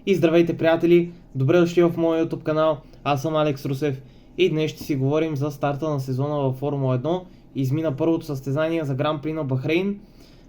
И здравейте, приятели! Добре дошли в моя YouTube канал. Аз съм Алекс Русев и днес ще си говорим за старта на сезона във Формула 1. Измина първото състезание за Гран При на Бахрейн.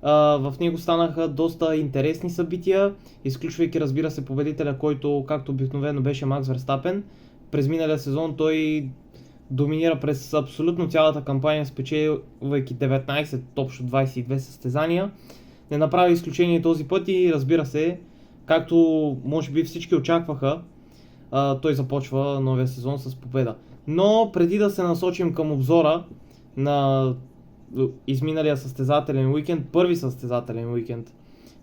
В него станаха доста интересни събития, изключвайки, разбира се, победителя, който както обикновено беше Макс Верстапен. През миналия сезон той доминира през абсолютно цялата кампания, спечелвайки 19, общо 22 състезания. Не направи изключение този път и, разбира се, както може би всички очакваха, той започва новия сезон с победа. Но преди да се насочим към обзора на изминалия състезателен уикенд, първи състезателен уикенд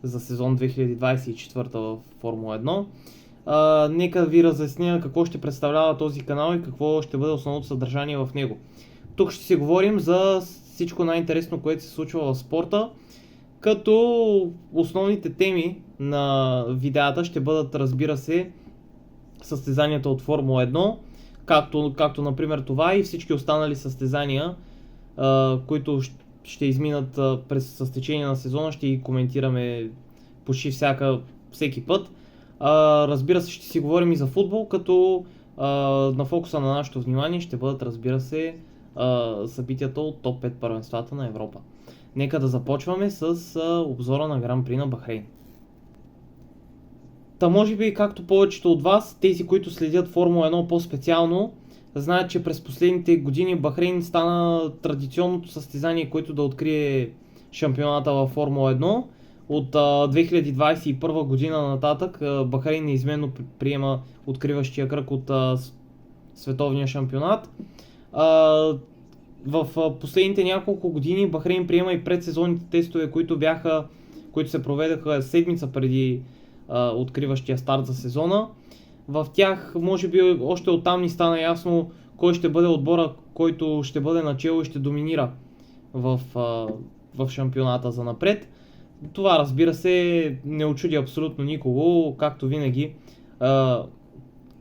за сезон 2024 в Формула 1, нека ви разясня какво ще представлява този канал и какво ще бъде основното съдържание в него. Тук ще си говорим за всичко най-интересно, което се случва в спорта, като основните теми на видеята ще бъдат, разбира се, състезанията от Формула 1, както например това и всички останали състезания, които ще изминат през течение на сезона, ще ги коментираме почти всеки път. Разбира се, ще си говорим и за футбол, като на фокуса на нашето внимание ще бъдат, разбира се, събитията от топ 5 първенствата на Европа. Нека да започваме с обзора на Гран При на Бахрейн. Та може би, както повечето от вас, тези, които следят Формула 1 по-специално, знаят, че през последните години Бахрейн стана традиционното състезание, което да открие шампионата във Формула 1. От 2021 година нататък Бахрейн неизменно приема откриващия кръг от световния шампионат. В последните няколко години Бахрейн приема и предсезонните тестове, които се проведаха седмица преди откриващия старт за сезона. В тях, може би, още оттам ни стана ясно кой ще бъде отбора, който ще бъде начело и ще доминира в шампионата за напред. Това, разбира се, не очуди абсолютно никого, както винаги,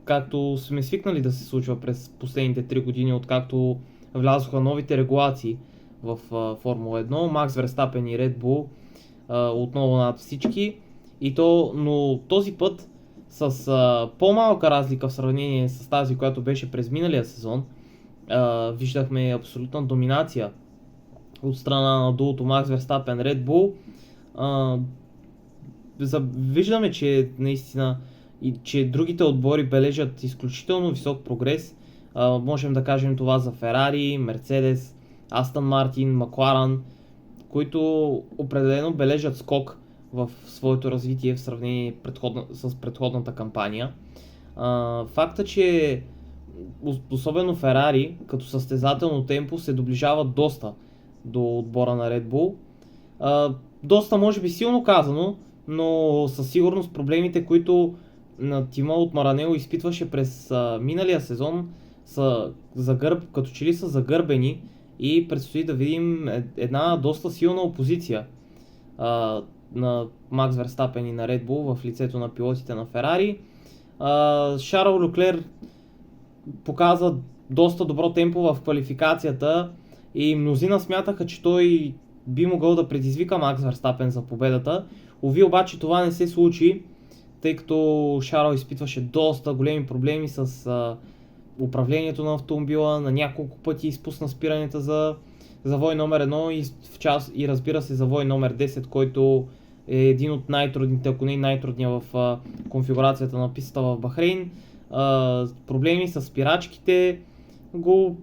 както сме свикнали да се случва през последните 3 години, откакто влязоха новите регулации в Формула 1, Макс Верстапен и Red Bull отново над всички. Но този път с по-малка разлика в сравнение с тази, която беше през миналия сезон, виждахме абсолютна доминация от страна на дуото Макс Верстапен Red Bull. Виждаме, че наистина и че другите отбори бележат изключително висок прогрес. Можем да кажем това за Ферари, Мерцедес, Астън Мартин, Макларен, които определено бележат скок в своето развитие в сравнение с предходната кампания. Факта, че особено Ферари като състезателно темпо се доближава доста до отбора на Red Bull. Доста, може би силно казано, но със сигурност проблемите, които на тима от Маранело изпитваше през миналия сезон, като че ли са загърбени и предстои да видим една доста силна опозиция на Макс Верстапен и на Red Bull в лицето на пилотите на Ферари. Шарл Леклер показа доста добро темпо в квалификацията и мнозина смятаха, че той би могъл да предизвика Макс Верстапен за победата. Уви, обаче това не се случи, тъй като Шарл изпитваше доста големи проблеми с управлението на автомобила, на няколко пъти изпусна спиранията за завой номер 1 и разбира се завой номер 10, който е един от най-трудните, ако не най-трудния в конфигурацията на пистата в Бахрейн. Проблеми с спирачките го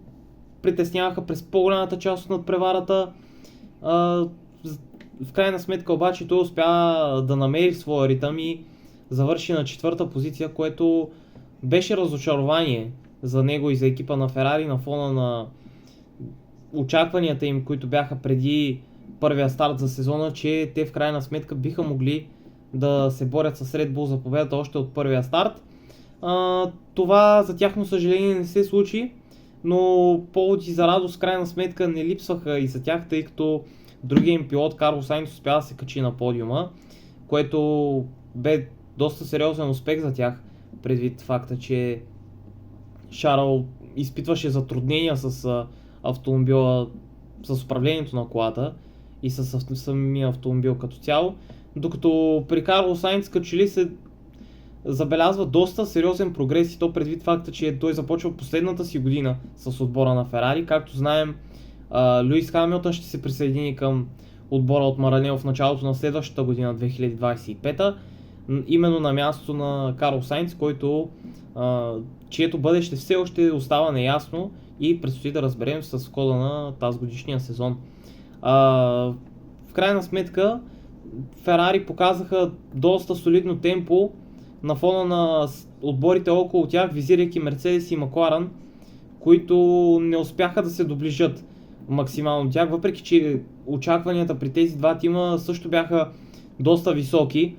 притесняваха през по-голямата част от надпреварата. В крайна сметка обаче той успя да намери своя ритъм и завърши на 4-та позиция, което беше разочарование за него и за екипа на Ферари на фона на очакванията им, които бяха преди първия старт за сезона, че те в крайна сметка биха могли да се борят с Red Bull за победата още от първия старт. Това за тяхно съжаление не се случи, но поводи за радост в крайна сметка не липсваха и за тях, тъй като другия им пилот Карлос Сайнц успя да се качи на подиума, което бе доста сериозен успех за тях, предвид факта, че Шарл изпитваше затруднения с автомобила, с управлението на колата и с самия автомобил като цяло, докато при Карлос Сайнц като че ли се забелязва доста сериозен прогрес и то предвид факта, че той започва последната си година с отбора на Ферари. Както знаем, Луис Хамилтън ще се присъедини към отбора от Маранело в началото на следващата година, 2025, именно на мястото на Карлос Сайнц, чието бъдеще все още остава неясно и предстои да разберем с хода на тази годишния сезон. В крайна сметка, Ферари показаха доста солидно темпо на фона на отборите около тях, визирайки Мерцедес и Макларен, които не успяха да се доближат максимално от тях, въпреки че очакванията при тези два тима също бяха доста високи,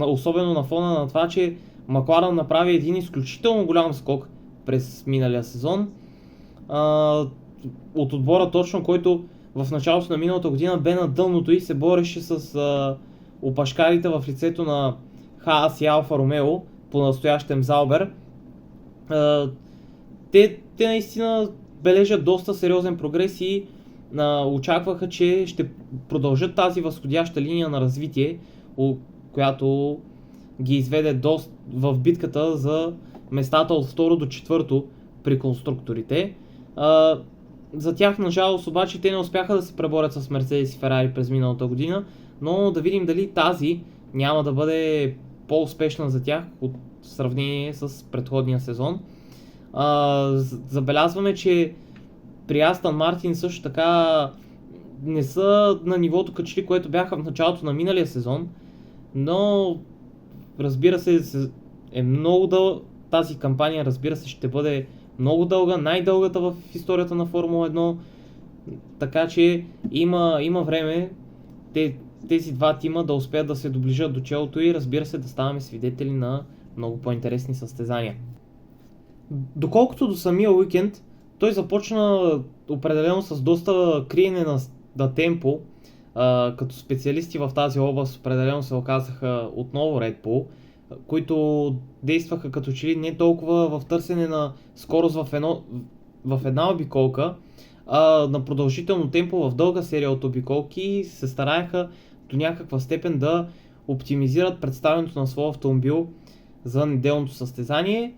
особено на фона на това, че Макларен направи един изключително голям скок през миналия сезон от отбора точно, който в началото на миналата година бе на дъното и се бореше с опашкарите в лицето на Хаас и Алфа Ромео, по-настоящем Заубер. Те наистина бележат доста сериозен прогрес и очакваха, че ще продължат тази възходяща линия на развитие, която ги изведе в битката за местата от второ до четвърто при конструкторите. За тях, на жалост, обаче те не успяха да се преборят с Мерцедес и Ферари през миналата година, но да видим дали тази няма да бъде по-успешна за тях в сравнение с предходния сезон. Забелязваме, че при Астън Мартин също така не са на нивото качели, което бяха в началото на миналия сезон, но разбира се е много тази кампания, разбира се, ще бъде много дълга, най-дългата в историята на Формула 1, така че има време тези два тима да успеят да се доближат до челото и разбира се да ставаме свидетели на много по-интересни състезания. Доколкото до самия уикенд, той започна определено с доста криене на темпо, като специалисти в тази област определено се оказаха отново Red Bull, които действаха като че ли не толкова в търсене на скорост в една обиколка, а на продължително темпо в дълга серия от обиколки и се стараеха до някаква степен да оптимизират представянето на своя автомобил за неделното състезание.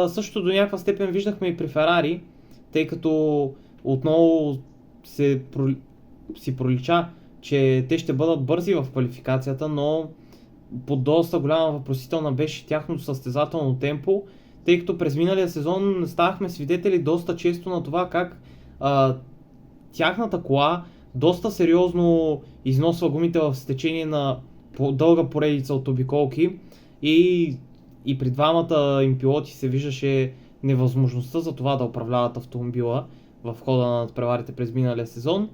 Също до някаква степен виждахме и при Ферари, тъй като отново си пролича, че те ще бъдат бързи в квалификацията, но под доста голяма въпросителна беше тяхното състезателно темпо, тъй като през миналия сезон ставахме свидетели доста често на това как тяхната кола доста сериозно износва гумите в течение на дълга поредица от обиколки и при двамата им пилоти се виждаше невъзможността за това да управляват автомобила в хода на надпреварите през миналия сезон.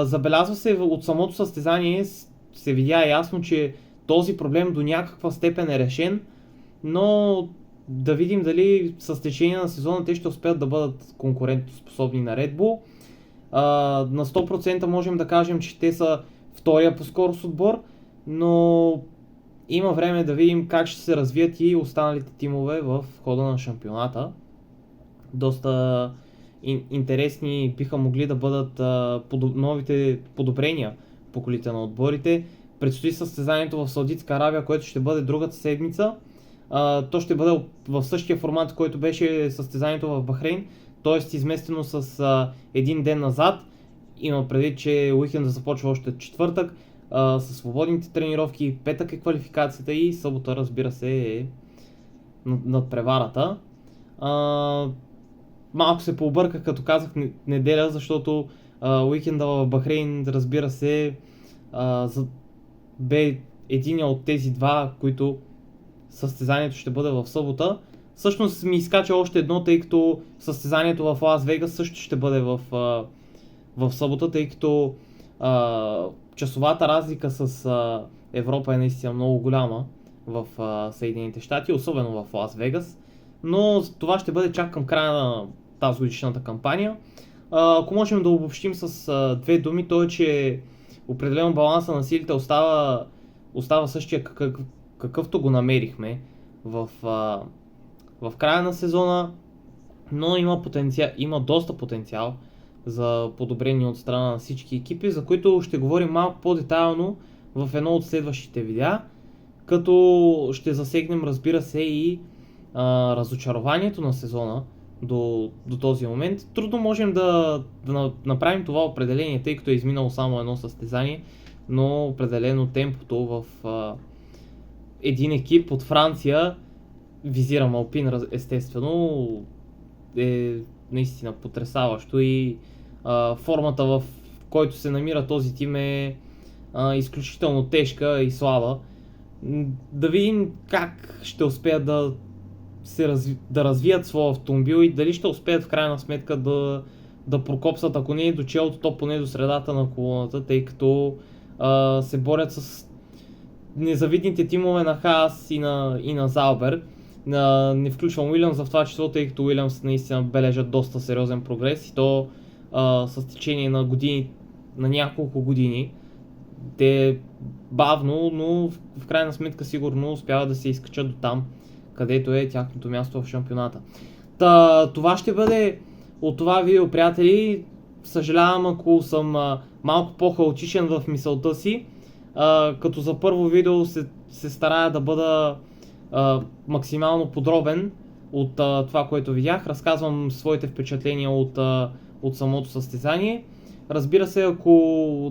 Забелязва се от самото състезание, се видя ясно, че този проблем до някаква степен е решен, но да видим дали с течение на сезона те ще успеят да бъдат конкурентоспособни на Red Bull. На 100% можем да кажем, че те са втория по скорост отбор, но има време да видим как ще се развият и останалите тимове в хода на шампионата. Доста интересни биха могли да бъдат новите подобрения по колите на отборите. Предстои състезанието в Саудитска Арабия, което ще бъде другата седмица. То ще бъде в същия формат, който беше състезанието в Бахрейн, т.е. изместено с един ден назад. Има предвид, че уикенда започва още четвъртък, със свободните тренировки, петък е квалификацията и събота, разбира се, е надпреварата. Малко се пообърках, като казах неделя, защото уикенда в Бахрейн, разбира се, бе един от тези два, които състезанието ще бъде в събота. Всъщност ми изкача още едно, тъй като състезанието в Лас Вегас също ще бъде в събота, тъй като часовата разлика с Европа е наистина много голяма в Съединените щати, особено в Лас Вегас. Но това ще бъде чак към края на тази годишната кампания. Ако можем да обобщим с две думи, то е, че определено баланса на силите остава същия какъвто го намерихме в края на сезона, но има доста потенциал за подобрение от страна на всички екипи, за които ще говорим малко по-детайлно в едно от следващите видеа. като ще засегнем, разбира се, и разочарованието на сезона до този момент. Трудно можем да направим това определение, тъй като е изминало само едно състезание, но определено темпото в един екип от Франция, визирам Алпин естествено, е наистина потресаващо и формата, в който се намира този тим, е изключително тежка и слаба. Да видим как ще успеят да развият своя автомобил и дали ще успеят в крайна сметка да прокопсат, ако не е до челото, то поне до средата на колоната, тъй като се борят с незавидните тимове на Хаас и на Заубер. Не включвам Уилямс в това число, тъй като Уилямс наистина бележат доста сериозен прогрес и то с течение на години, на няколко години. Те бавно, но в крайна сметка сигурно успяват да се изкачат до там, където е тяхното място в шампионата. Това ще бъде от това видео, приятели. Съжалявам, ако съм малко по-хаотичен в мисълта си, като за първо видео се старая да бъда максимално подробен от това, което видях. Разказвам своите впечатления от самото състезание. Разбира се, ако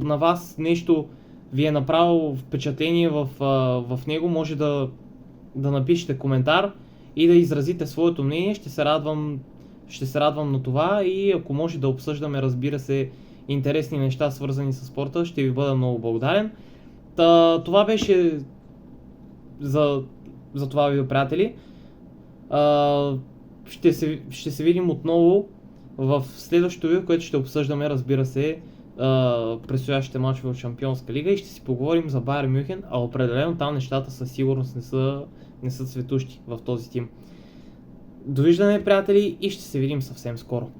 на вас нещо ви е направило впечатление в него, може да напишете коментар и да изразите своето мнение. Ще се радвам на това и ако може да обсъждаме, разбира се, интересни неща, свързани с спорта, ще ви бъда много благодарен. Това беше за това видео, приятели. Ще се видим отново в следващото видео, което ще обсъждаме, разбира се, предстоящите мачове от Шампионска лига и ще си поговорим за Байер Мюнхен, а определено там нещата със сигурност не са цветущи в този тим. Довиждане, приятели, и ще се видим съвсем скоро.